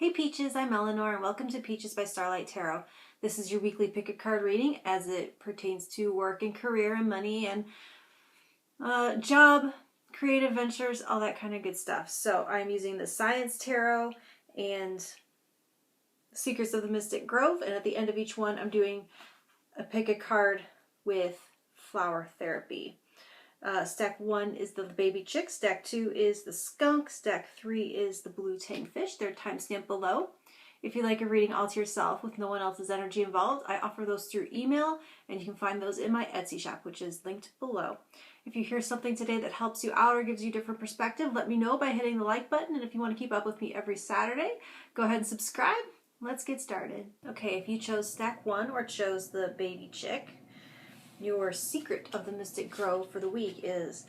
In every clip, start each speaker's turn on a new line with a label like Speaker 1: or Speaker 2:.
Speaker 1: Hey Peaches, I'm Eleanor and welcome to Peaches by Starlight Tarot. This is your weekly pick a card reading as it pertains to work and career and money and job, creative ventures, all that kind of good stuff. So I'm using the Science Tarot and Secrets of the Mystic Grove, and at the end of each one I'm doing a pick a card with flower therapy. Stack 1 is the baby chick, stack 2 is the skunk, stack 3 is the blue tang fish. They're timestamped below. If you like a reading all to yourself with no one else's energy involved, I offer those through email, and you can find those in my Etsy shop, which is linked below. If you hear something today that helps you out or gives you a different perspective, let me know by hitting the like button, and if you want to keep up with me every Saturday, go ahead and subscribe. Let's get started. Okay, if you chose stack 1 or chose the baby chick, your secret of the Mystic Grove for the week is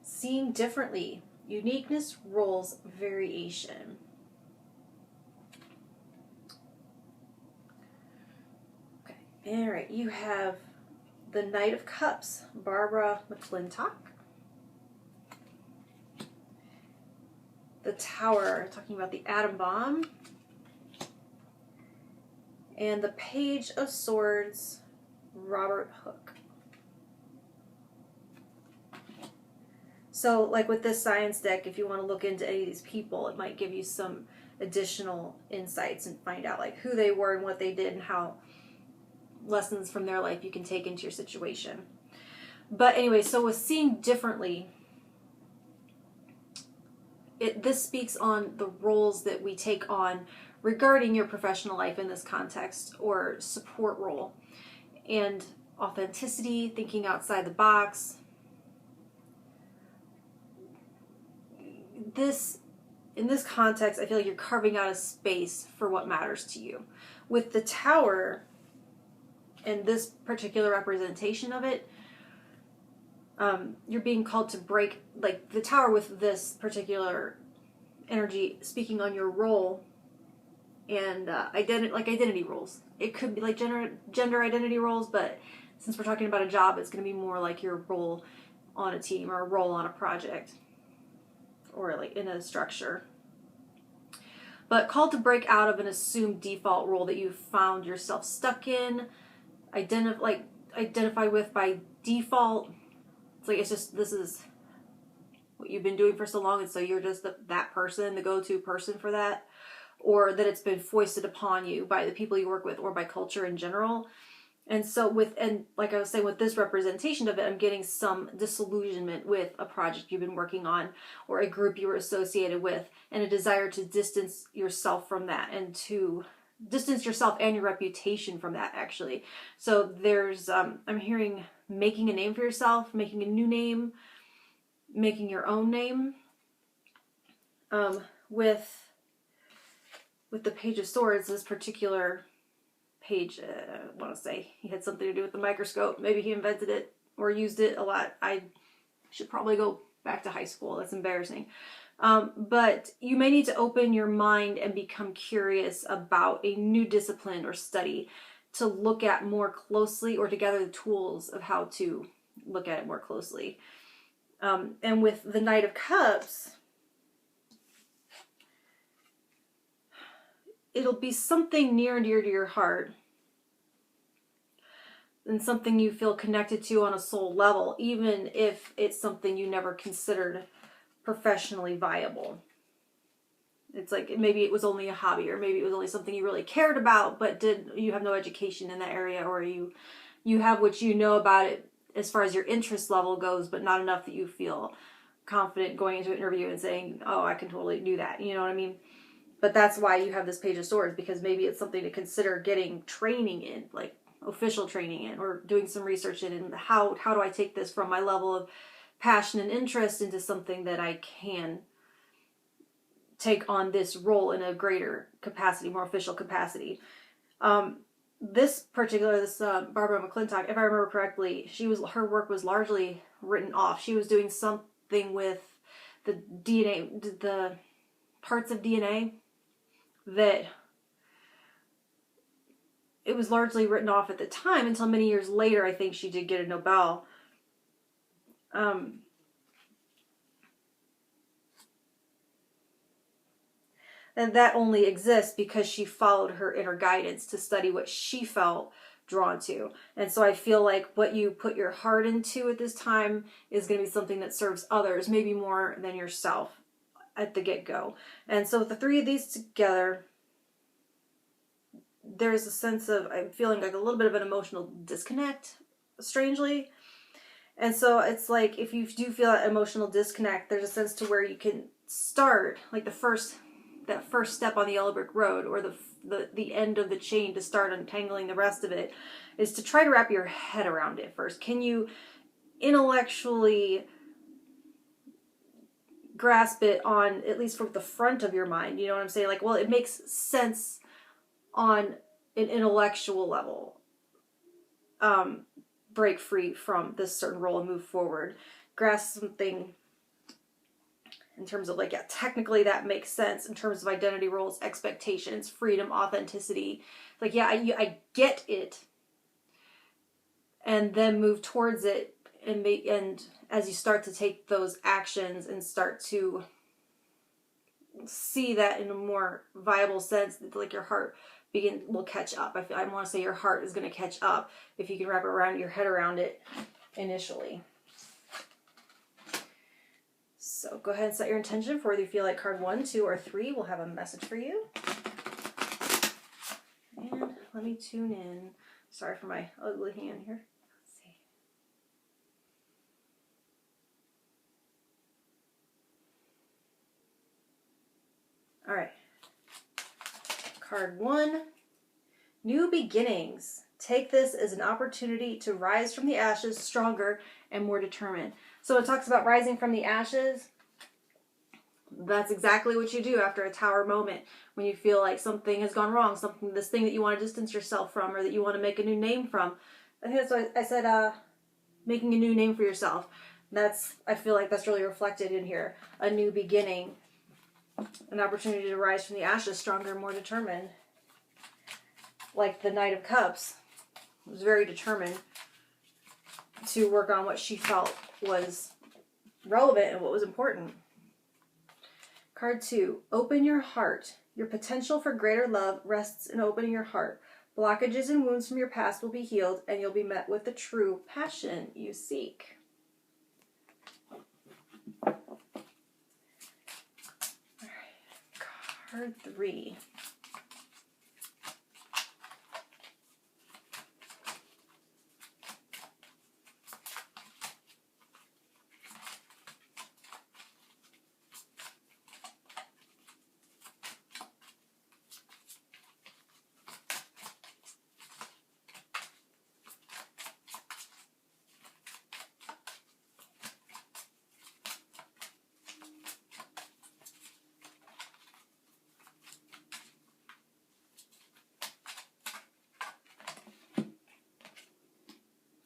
Speaker 1: seeing differently, uniqueness, roles, variation. Okay, all right, you have the Knight of Cups, Barbara McClintock. The Tower, talking about the atom bomb. And the Page of Swords, Robert Hooke. So like with this science deck, if you want to look into any of these people, it might give you some additional insights and find out like who they were and what they did and how lessons from their life you can take into your situation. But anyway, so with seeing differently, this speaks on the roles that we take on regarding your professional life in this context or support role, and authenticity, thinking outside the box. In this context, I feel like you're carving out a space for what matters to you. With the Tower and this particular representation of it, you're being called to break, like the Tower with this particular energy speaking on your role and identity roles. It could be like gender identity roles, but since we're talking about a job, it's going to be more like your role on a team or a role on a project or like in a structure. But called to break out of an assumed default role that you found yourself stuck in, identify with by default. It's like, it's just, this is what you've been doing for so long, and so you're just that person, the go-to person for that, or that it's been foisted upon you by the people you work with or by culture in general. And so like I was saying, with this representation of it, I'm getting some disillusionment with a project you've been working on or a group you were associated with, and a desire to distance yourself from that and to distance yourself and your reputation from that, actually. So there's, I'm hearing making a name for yourself, making a new name, making your own name. With the Page of Swords, this particular page, I want to say he had something to do with the microscope. Maybe he invented it or used it a lot. I should probably go back to high school. That's embarrassing. But you may need to open your mind and become curious about a new discipline or study to look at more closely, or to gather the tools of how to look at it more closely. And with the Knight of Cups, it'll be something near and dear to your heart and something you feel connected to on a soul level, even if it's something you never considered professionally viable. It's like maybe it was only a hobby, or maybe it was only something you really cared about, but you have no education in that area, or you have what you know about it as far as your interest level goes, but not enough that you feel confident going into an interview and saying, oh, I can totally do that. You know what I mean? But that's why you have this Page of Swords, because maybe it's something to consider getting training in, like official training in, or doing some research in, and how do I take this from my level of passion and interest into something that I can take on this role in a greater capacity, more official capacity. This Barbara McClintock, if I remember correctly, her work was largely written off. She was doing something with the DNA, the parts of DNA that it was largely written off at the time, until many years later, I think she did get a Nobel. And that only exists because she followed her inner guidance to study what she felt drawn to. And so I feel like what you put your heart into at this time is going to be something that serves others, maybe more than yourself at the get-go. And so with the three of these together, there's a sense of, I'm feeling like a little bit of an emotional disconnect, strangely. And so it's like, if you do feel that emotional disconnect, there's a sense to where you can start, like that first step on the yellow brick road, or the end of the chain to start untangling the rest of it, is to try to wrap your head around it first. Can you intellectually grasp it on, at least from the front of your mind? You know what I'm saying? Like, well, it makes sense on an intellectual level. Break free from this certain role and move forward. Grasp something in terms of like, yeah, technically that makes sense in terms of identity roles, expectations, freedom, authenticity. Like, yeah, I get it. And then move towards it, and as you start to take those actions and start to see that in a more viable sense, like your heart will catch up. I want to say your heart is going to catch up if you can wrap your head around it initially. So go ahead and set your intention for whether you feel like card 1, 2, or 3 will have a message for you. And let me tune in. Sorry for my ugly hand here. Let's see. All right. Card 1. New beginnings. Take this as an opportunity to rise from the ashes stronger and more determined. So it talks about rising from the ashes. That's exactly what you do after a tower moment, when you feel like something has gone wrong, this thing that you want to distance yourself from, or that you want to make a new name from. I think that's what I said, making a new name for yourself. I feel like that's really reflected in here. A new beginning. An opportunity to rise from the ashes stronger and more determined. Like the Knight of Cups was very determined to work on what she felt was relevant and what was important. Card 2, open your heart. Your potential for greater love rests in opening your heart. Blockages and wounds from your past will be healed, and you'll be met with the true passion you seek. All right. Card 3.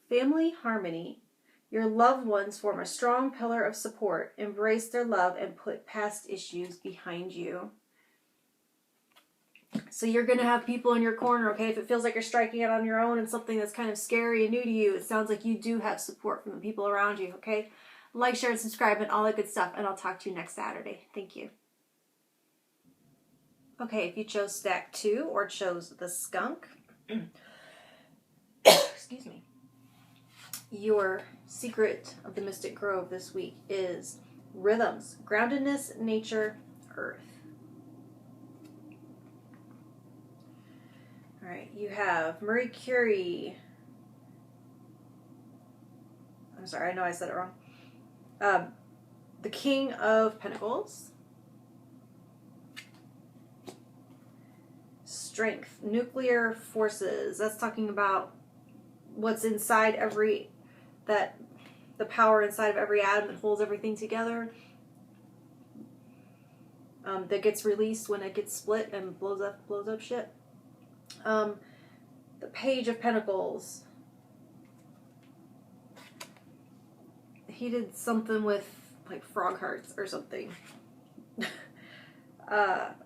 Speaker 1: Family harmony. Your loved ones form a strong pillar of support. Embrace their love and put past issues behind you. So you're going to have people in your corner, okay? If it feels like you're striking out on your own and something that's kind of scary and new to you, it sounds like you do have support from the people around you, okay? Like, share, and subscribe, and all that good stuff, and I'll talk to you next Saturday. Thank you. Okay, if you chose stack 2 or chose the skunk, excuse me. Your secret of the Mystic Grove this week is rhythms, groundedness, nature, earth. All right, you have Marie Curie. I'm sorry, I know I said it wrong. The King of Pentacles. Strength, nuclear forces. That's talking about what's inside the power inside of every atom that holds everything together, that gets released when it gets split and blows up shit. The Page of Pentacles. He did something with like frog hearts or something. That's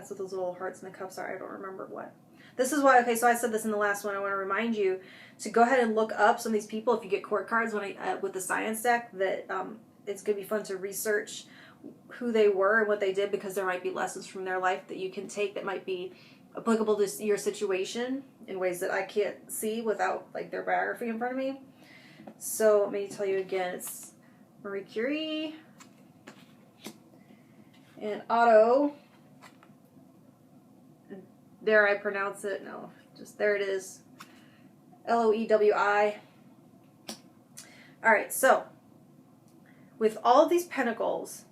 Speaker 1: what those little hearts in the cups are. I don't remember what. This is why, okay, so I said this in the last one. I want to remind you to go ahead and look up some of these people. If you get court cards with the science deck, that it's going to be fun to research who they were and what they did, because there might be lessons from their life that you can take that might be applicable to your situation in ways that I can't see without like their biography in front of me. So let me tell you again, it's Marie Curie and Otto. Dare I pronounce it? No, just there it is. Loewi. Alright, so with all of these pentacles,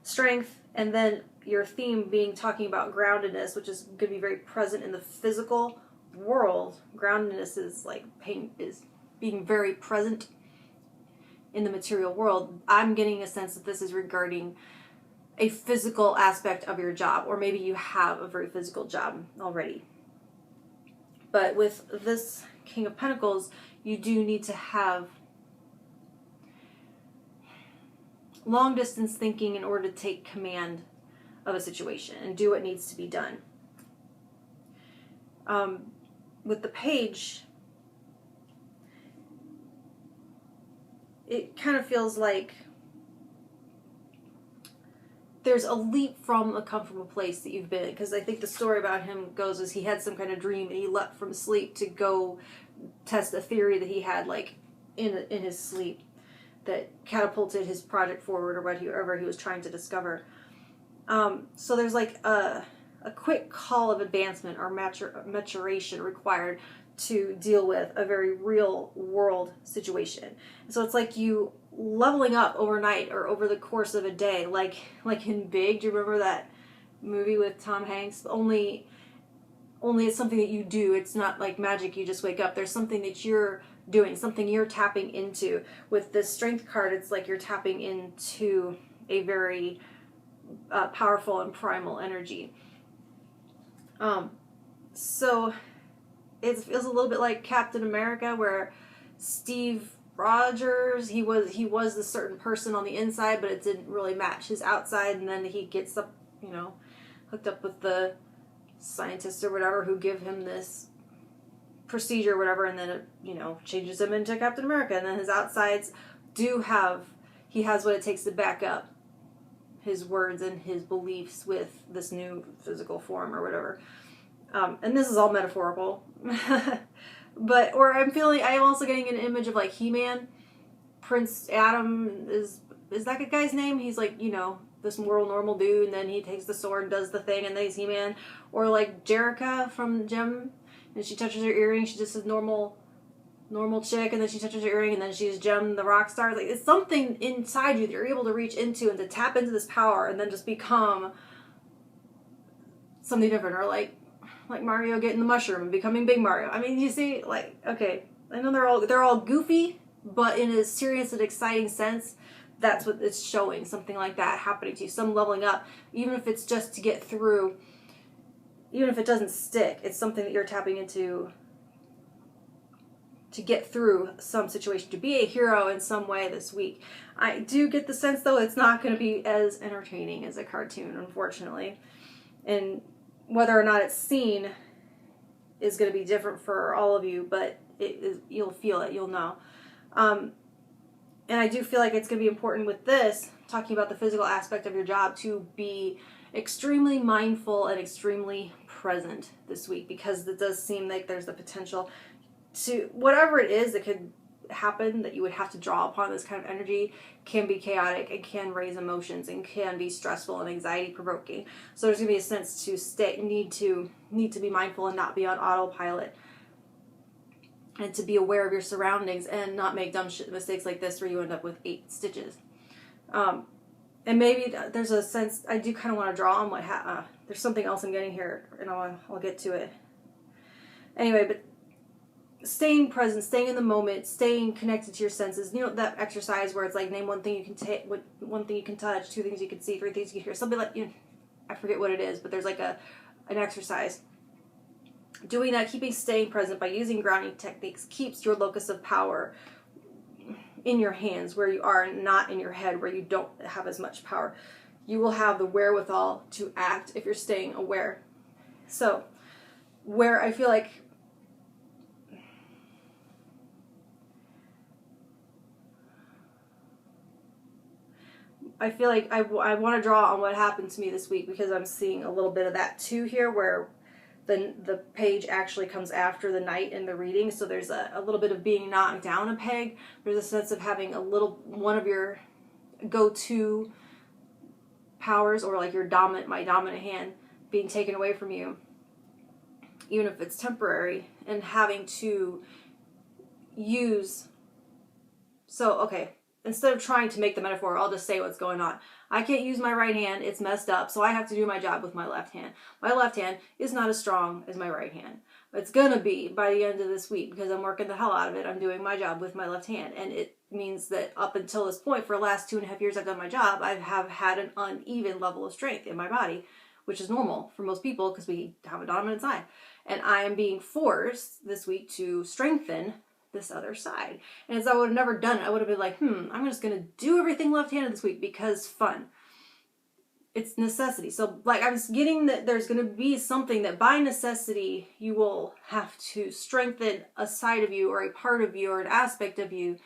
Speaker 1: strength, and then your theme being talking about groundedness, which is going to be very present in the physical world. Groundedness is like is being very present in the material world. I'm getting a sense that this is regarding a physical aspect of your job, or maybe you have a very physical job already. But with this King of Pentacles, you do need to have long distance thinking in order to take command of a situation and do what needs to be done. With the Page, it kind of feels like there's a leap from a comfortable place that you've been in, because I think the story about him goes is he had some kind of dream and he leapt from sleep to go test a theory that he had like in his sleep that catapulted his project forward, or whatever he was trying to discover. So there's like a quick call of advancement or maturation required to deal with a very real world situation. So it's like you leveling up overnight or over the course of a day, like in Big. Do you remember that movie with Tom Hanks? Only it's something that you do. It's not like magic, you just wake up. There's something that you're doing, something you're tapping into. With this Strength card, it's like you're tapping into a very powerful and primal energy. So it feels a little bit like Captain America, where Steve Rogers, he was a certain person on the inside, but it didn't really match his outside, and then he gets up, hooked up with the scientists or whatever who give him this procedure or whatever, and then it, changes him into Captain America, and then his outsides he has what it takes to back up his words and his beliefs with this new physical form or whatever. And this is all metaphorical. I'm also getting an image of like He-Man. Prince Adam is that good guy's name? He's like, this normal dude, and then he takes the sword and does the thing, and then he's He-Man. Or like Jerrica from Gem, and she touches her earring, she's just a normal chick, and then she touches her earring, and then she's Gem the rock star. Like, it's something inside you that you're able to reach into and to tap into this power and then just become something different. Or like Mario getting the mushroom and becoming Big Mario. I mean, you see, like, okay, I know they're all goofy, but in a serious and exciting sense, that's what it's showing. Something like that happening to you, some leveling up, even if it's just to get through, even if it doesn't stick, it's something that you're tapping into to get through some situation, to be a hero in some way this week. I do get the sense, though, it's not going to be as entertaining as a cartoon, unfortunately. And whether or not it's seen is going to be different for all of you, but you'll feel it, you'll know. And I do feel like it's going to be important with this, talking about the physical aspect of your job, to be extremely mindful and extremely present this week, because it does seem like there's the potential to, whatever it is that could happen that you would have to draw upon this kind of energy, can be chaotic and can raise emotions and can be stressful and anxiety provoking. So there's going to be a sense to need to be mindful and not be on autopilot, and to be aware of your surroundings and not make dumb mistakes like this where you end up with 8 stitches. And maybe there's a sense, I do kind of want to draw on there's something else I'm getting here, and I'll get to it. Anyway, but staying present, staying in the moment, staying connected to your senses. That exercise where it's like, name one thing you can take, one thing you can touch, 2 things you can see, 3 things you can hear. Something like, I forget what it is, but there's like an exercise. Doing that, staying present by using grounding techniques, keeps your locus of power in your hands, where you are, and not in your head, where you don't have as much power. You will have the wherewithal to act if you're staying aware. So, where I feel like I feel like I want to draw on what happened to me this week, because I'm seeing a little bit of that too here, where the page actually comes after the knight in the reading. So there's a little bit of being knocked down a peg. There's a sense of having one of your go-to powers, or like my dominant hand, being taken away from you, even if it's temporary, and having to use. So, okay, instead of trying to make the metaphor, I'll just say what's going on. I can't use my right hand, it's messed up, so I have to do my job with my left hand. My left hand is not as strong as my right hand. It's gonna be by the end of this week, because I'm working the hell out of it. I'm doing my job with my left hand, and it means that up until this point, for the last 2.5 years I've done my job, I have had an uneven level of strength in my body, which is normal for most people because we have a dominant side. And I am being forced this week to strengthen this other side. And as I would have never done it, I would have been like, I'm just going to do everything left-handed this week because fun. It's necessity. So like I was getting that there's going to be something that by necessity you will have to strengthen a side of you, or a part of you, or an aspect of you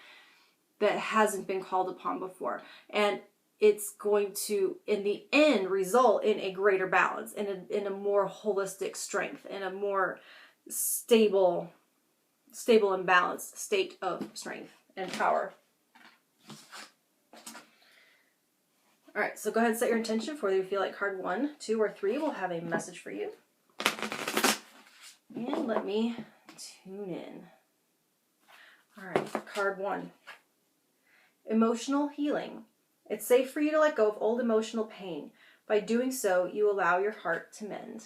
Speaker 1: that hasn't been called upon before. And it's going to, in the end, result in a greater balance, in a more holistic strength, in a more stable and balanced state of strength and power. All right, so go ahead and set your intention for whether you feel like card 1, 2, or 3 will have a message for you. And let me tune in. All right, card 1. Emotional healing. It's safe for you to let go of old emotional pain. By doing so, you allow your heart to mend.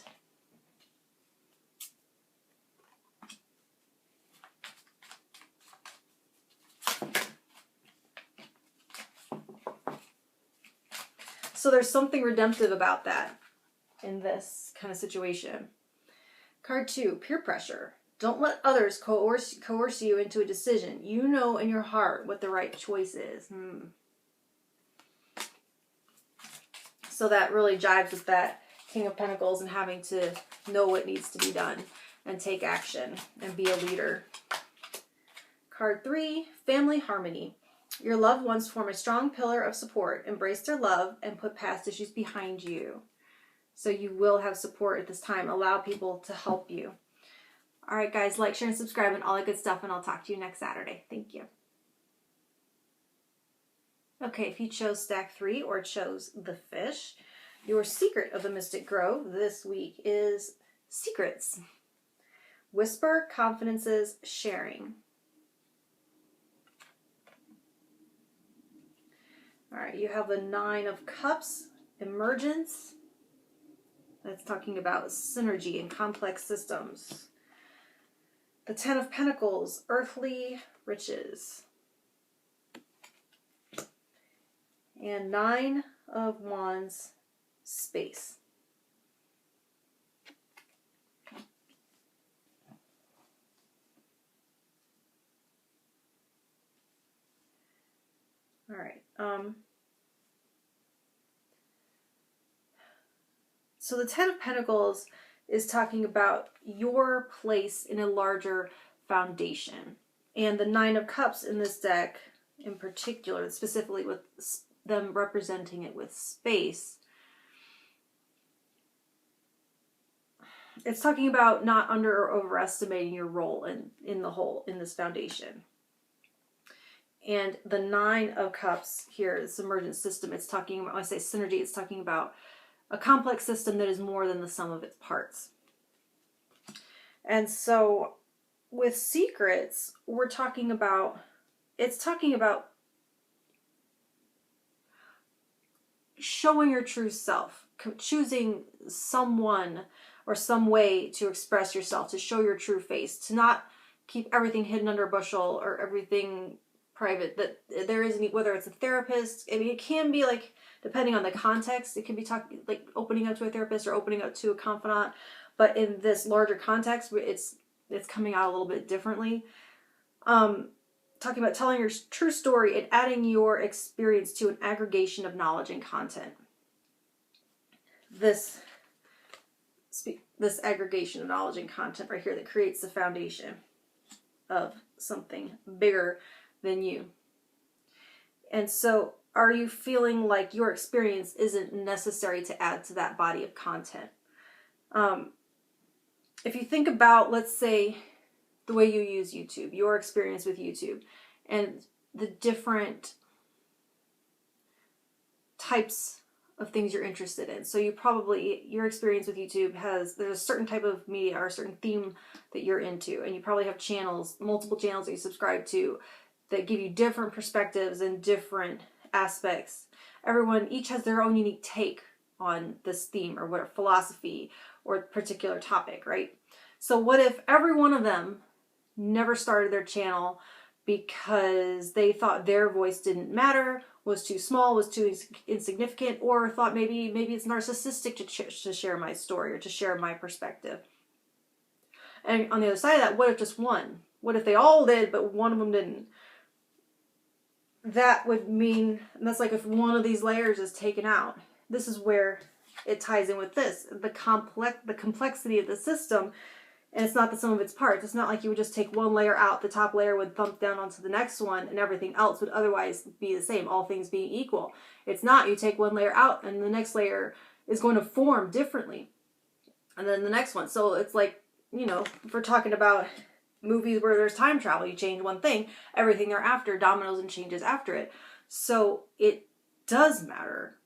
Speaker 1: So there's something redemptive about that in this kind of situation. Card 2, peer pressure. Don't let others coerce you into a decision. You know in your heart what the right choice is. So that really jives with that King of Pentacles and having to know what needs to be done and take action and be a leader. Card 3, family harmony. Your loved ones form a strong pillar of support. Embrace their love and put past issues behind you. So you will have support at this time. Allow people to help you. All right, guys, like, share, and subscribe, and all that good stuff, and I'll talk to you next Saturday. Thank you. Okay, if you chose stack 3 or chose the fish, your secret of the Mystic Grove this week is secrets. Whisper, confidences, sharing. All right, you have the 9 of Cups, emergence. That's talking about synergy and complex systems. The 10 of Pentacles, earthly riches. And 9 of Wands, space. All right. So the 10 of Pentacles is talking about your place in a larger foundation. And the 9 of Cups in this deck, in particular, specifically with them representing it with space, it's talking about not under or overestimating your role in the whole, in this foundation. And the 9 of Cups here, this emergent system, it's talking about, when I say synergy, it's talking about a complex system that is more than the sum of its parts. And so with secrets, we're talking about, it's talking about showing your true self, choosing someone or some way to express yourself, to show your true face, to not keep everything hidden under a bushel or everything private. That there isn't, whether it's a therapist, I mean, it can be like, depending on the context, it can be talking like opening up to a therapist or opening up to a confidant. But in this larger context, it's coming out a little bit differently. Talking about telling your true story and adding your experience to an aggregation of knowledge and content. This aggregation of knowledge and content right here that creates the foundation of something bigger than you. And so are you feeling like your experience isn't necessary to add to that body of content? If you think about, let's say, the way you use YouTube, your experience with YouTube, and the different types of things you're interested in. So your experience with YouTube there's a certain type of media or a certain theme that you're into, and you probably have multiple channels that you subscribe to that give you different perspectives and different aspects. Each has their own unique take on this theme or what philosophy or particular topic, right? So what if every one of them never started their channel because they thought their voice didn't matter, was too small, was too insignificant, or thought maybe it's narcissistic to share my story or to share my perspective? And on the other side of that, what if just one? What if they all did, but one of them didn't? That would mean, and that's like if one of these layers is taken out. This is where it ties in with this, the complexity of the system. And it's not the sum of its parts. It's not like you would just take one layer out, the top layer would thump down onto the next one, and everything else would otherwise be the same, all things being equal. It's not. You take one layer out, and the next layer is going to form differently. And then the next one. So it's like, if we're talking about movies where there's time travel, you change one thing, everything thereafter dominoes and changes after it. So it does matter.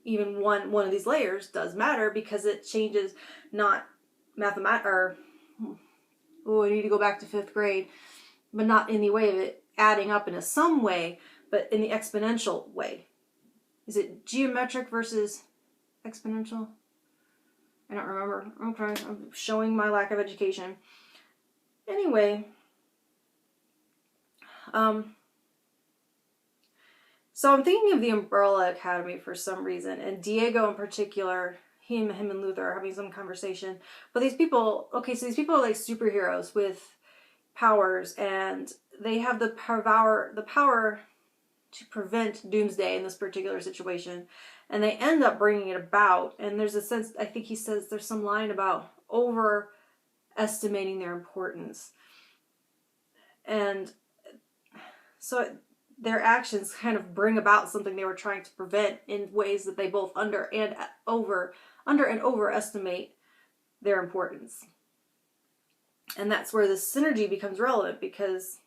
Speaker 1: Even one of these layers does matter because it changes not mathematics, or I need to go back to 5th grade, but not in the way of it adding up in a sum way, but in the exponential way. Is it geometric versus exponential? I don't remember. Okay, I'm showing my lack of education. Anyway, so I'm thinking of the Umbrella Academy for some reason, and Diego in particular. Him and Luther are having some conversation. But these people, so these people are like superheroes with powers, and they have the power to prevent doomsday in this particular situation. And they end up bringing it about. And there's a sense, I think he says there's some line about overestimating their importance. And so their actions kind of bring about something they were trying to prevent in ways that they both under and overestimate their importance. And that's where the synergy becomes relevant, because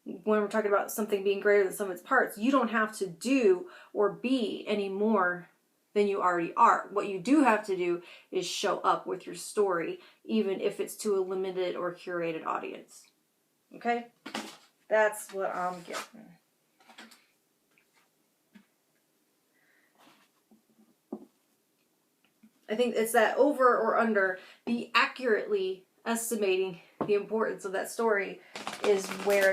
Speaker 1: when we're talking about something being greater than some of its parts, you don't have to do or be any more than you already are. What you do have to do is show up with your story, even if it's to a limited or curated audience. Okay? That's what I'm getting. I think it's that over or under, the accurately estimating the importance of that story is where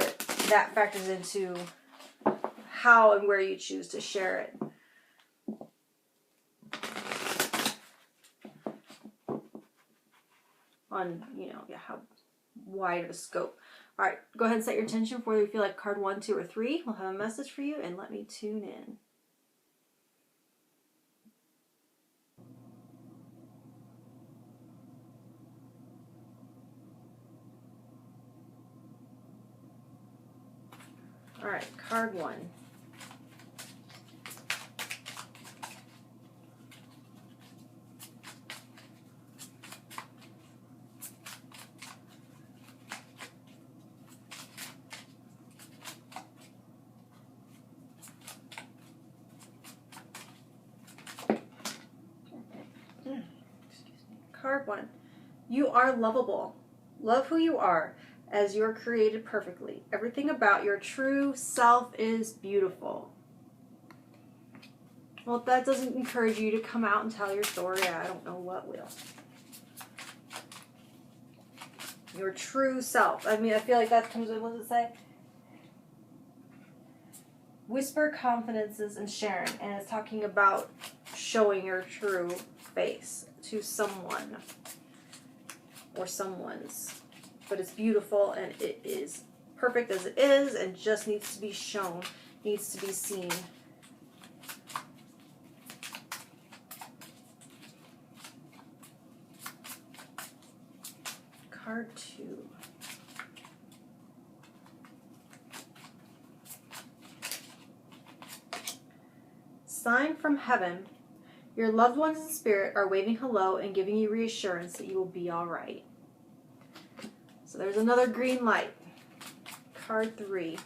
Speaker 1: that factors into how and where you choose to share it. On, how wide of a scope. All right, go ahead and set your intention for whether you feel like card 1, 2, or 3. We'll have a message for you, and let me tune in. All right, card 1. Card 1. You are lovable. Love who you are, as you're created perfectly. Everything about your true self is beautiful. Well, if that doesn't encourage you to come out and tell your story, I don't know what will. Your true self. I feel like that comes with, what does it say? Whisper confidences and sharing. And it's talking about showing your true face to someone or someone's. But it's beautiful, and it is perfect as it is, and just needs to be shown, needs to be seen. Card 2. sign from heaven. Your loved ones in spirit are waving hello and giving you reassurance that you will be all right. So there's another green light. Card 3.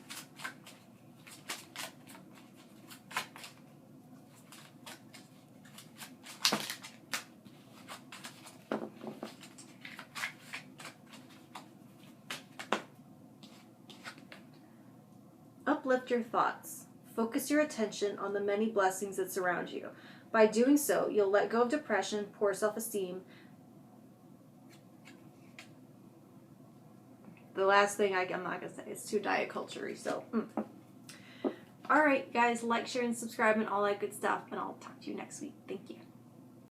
Speaker 1: Uplift your thoughts. Focus your attention on the many blessings that surround you. By doing so, you'll let go of depression, poor self-esteem. The last thing I'm not going to say. It's too diet culture-y, so. Alright, guys. Like, share, and subscribe, and all that good stuff. And I'll talk to you next week. Thank you.